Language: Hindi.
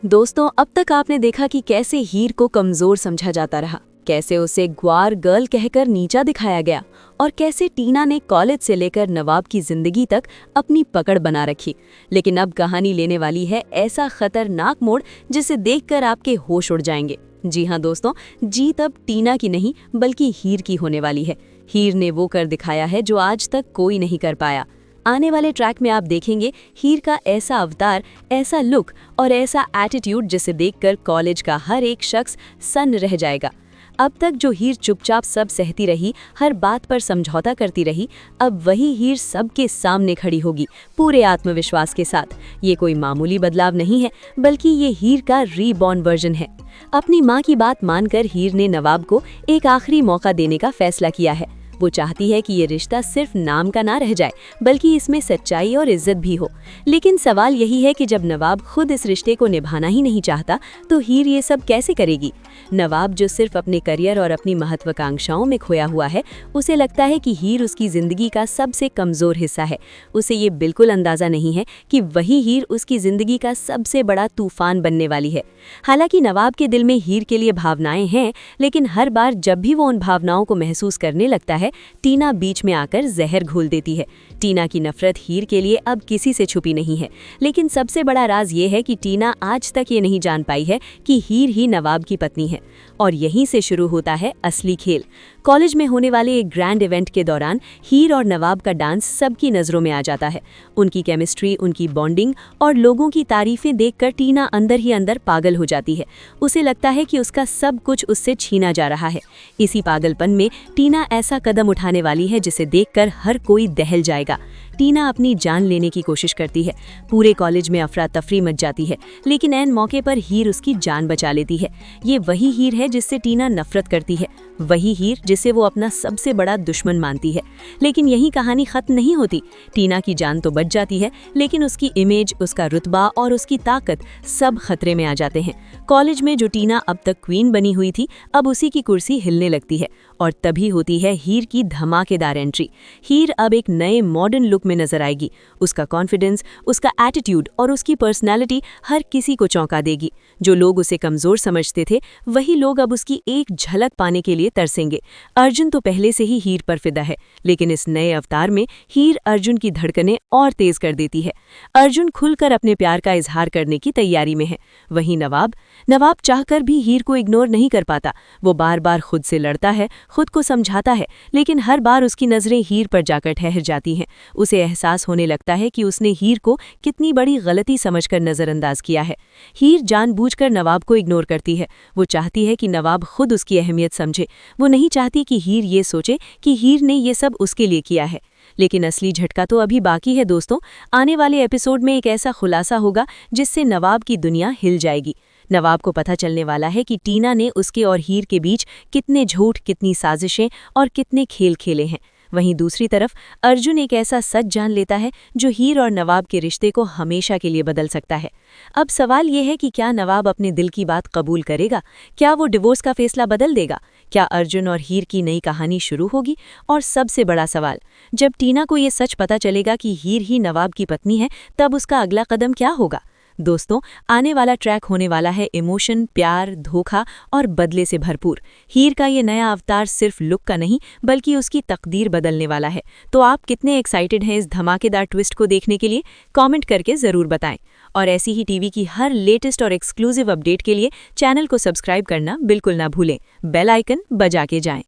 दोस्तों, अब तक आपने देखा कि कैसे हीर को कमजोर समझा जाता रहा, कैसे उसे ग्वार गर्ल कहकर नीचा दिखाया गया और कैसे टीना ने कॉलेज से लेकर नवाब की जिंदगी तक अपनी पकड़ बना रखी। लेकिन अब कहानी लेने वाली है ऐसा खतरनाक मोड़ जिसे देखकर आपके होश उड़ जाएंगे। जी हाँ दोस्तों, जीत अब टीना की नहीं बल्कि हीर की होने वाली है। हीर ने वो कर दिखाया है जो आज तक कोई नहीं कर पाया। आने वाले ट्रैक में आप देखेंगे हीर का ऐसा अवतार, ऐसा लुक और ऐसा एटीट्यूड जिसे देखकर कॉलेज का हर एक शख्स सन्न रह जाएगा। अब तक जो हीर चुपचाप सब सहती रही, हर बात पर समझौता करती रही, अब वही हीर सबके सामने खड़ी होगी पूरे आत्मविश्वास के साथ। ये कोई मामूली बदलाव नहीं है, बल्कि ये हीर का रीबॉर्न वर्जन है। अपनी माँ की बात मानकर हीर ने नवाब को एक आखिरी मौका देने का फैसला किया है। वो चाहती है कि ये रिश्ता सिर्फ नाम का ना रह जाए, बल्कि इसमें सच्चाई और इज्जत भी हो। लेकिन सवाल यही है कि जब नवाब खुद इस रिश्ते को निभाना ही नहीं चाहता, तो हीर ये सब कैसे करेगी? नवाब जो सिर्फ अपने करियर और अपनी महत्वाकांक्षाओं में खोया हुआ है, उसे लगता है कि हीर उसकी जिंदगी का सबसे कमजोर हिस्सा है। उसे ये बिल्कुल अंदाजा नहीं है कि वही हीर उसकी जिंदगी का सबसे बड़ा तूफान बनने वाली है। हालांकि नवाब के दिल में हीर के लिए भावनाएं हैं, लेकिन हर बार जब भी वो उन भावनाओं को महसूस करने लगता है, टीना बीच में आकर जहर घोल देती है। टीना की नफरत हीर के लिए अब किसी से छुपी नहीं है, लेकिन सबसे बड़ा राज ये है कि टीना आज तक ये नहीं जान पाई है कि हीर ही नवाब की पत्नी है। और यहीं से शुरू होता है असली खेल। कॉलेज में होने वाले एक ग्रैंड इवेंट के दौरान हीर और नवाब का डांस सबकी नज़रों में आ जाता है। उनकी केमिस्ट्री, उनकी बॉन्डिंग और लोगों की तारीफें देखकर टीना अंदर ही अंदर पागल हो जाती है। उसे लगता है कि उसका सब कुछ उससे छीना जा रहा है। इसी पागलपन में टीना ऐसा कदम उठाने वाली है जिसे देखकर हर कोई दहल जाएगा। टीना अपनी जान लेने की कोशिश करती है। पूरे कॉलेज में अफरा तफरी मच जाती है, लेकिन ऐन मौके पर हीर उसकी जान बचा लेती है। ये वही हीर है जिससे टीना नफरत करती है, वही हीर जिसे वो अपना सबसे बड़ा दुश्मन मानती है। लेकिन यही कहानी खत्म नहीं होती। टीना की जान तो बच जाती है, लेकिन उसकी इमेज, उसका रुतबा और उसकी ताकत सब खतरे में आ जाते हैं। कॉलेज में जो टीना अब तक क्वीन बनी हुई थी, अब उसी की कुर्सी हिलने लगती है। और तभी होती है हीर की धमाकेदार एंट्री। हीर अब एक नए मॉडर्न लुक में नजर आएगी। उसका कॉन्फिडेंस, उसका एटीट्यूड और उसकी पर्सनैलिटी हर किसी को चौंका देगी। जो लोग उसे कमजोर समझते थे, वही लोग अब उसकी एक झलक पाने के लिए तरसेंगे। अर्जुन तो पहले से ही हीर पर फिदा है, लेकिन इस नए अवतार में हीर अर्जुन की धड़कनें और तेज कर देती है। अर्जुन खुलकर अपने प्यार का इजहार करने की तैयारी में है। वहीं नवाब चाहकर भी हीर को इग्नोर नहीं कर पाता। वो बार बार खुद से लड़ता है, खुद को समझाता है, लेकिन हर बार उसकी नजरें हीर पर जाकर ठहर जाती हैं। उसे एहसास होने लगता है कि उसने हीर को कितनी बड़ी गलती समझकर नजरअंदाज किया है। हीर जानबूझकर नवाब को इग्नोर करती है। वो चाहती है कि नवाब खुद उसकी अहमियत समझे। वो नहीं चाहती कि हीर ये सोचे कि हीर ने ये सब उसके लिए किया है। लेकिन असली झटका तो अभी बाकी है दोस्तों। आने वाले एपिसोड में एक ऐसा खुलासा होगा जिससे नवाब की दुनिया हिल जाएगी। नवाब को पता चलने वाला है कि टीना ने उसके और हीर के बीच कितने झूठ, कितनी साजिशें और कितने खेल खेले हैं। वहीं दूसरी तरफ अर्जुन एक ऐसा सच जान लेता है जो हीर और नवाब के रिश्ते को हमेशा के लिए बदल सकता है। अब सवाल यह है कि क्या नवाब अपने दिल की बात कबूल करेगा? क्या वो डिवोर्स का फैसला बदल देगा? क्या अर्जुन और हीर की नई कहानी शुरू होगी? और सबसे बड़ा सवाल, जब टीना को ये सच पता चलेगा कि हीर ही नवाब की पत्नी है, तब उसका अगला कदम क्या होगा? दोस्तों, आने वाला ट्रैक होने वाला है इमोशन, प्यार, धोखा और बदले से भरपूर। हीर का ये नया अवतार सिर्फ लुक का नहीं, बल्कि उसकी तकदीर बदलने वाला है। तो आप कितने एक्साइटेड हैं इस धमाकेदार ट्विस्ट को देखने के लिए? कमेंट करके ज़रूर बताएं। और ऐसी ही टीवी की हर लेटेस्ट और एक्सक्लूसिव अपडेट के लिए चैनल को सब्सक्राइब करना बिल्कुल ना भूलें। बेल आइकन बजा के जाएं।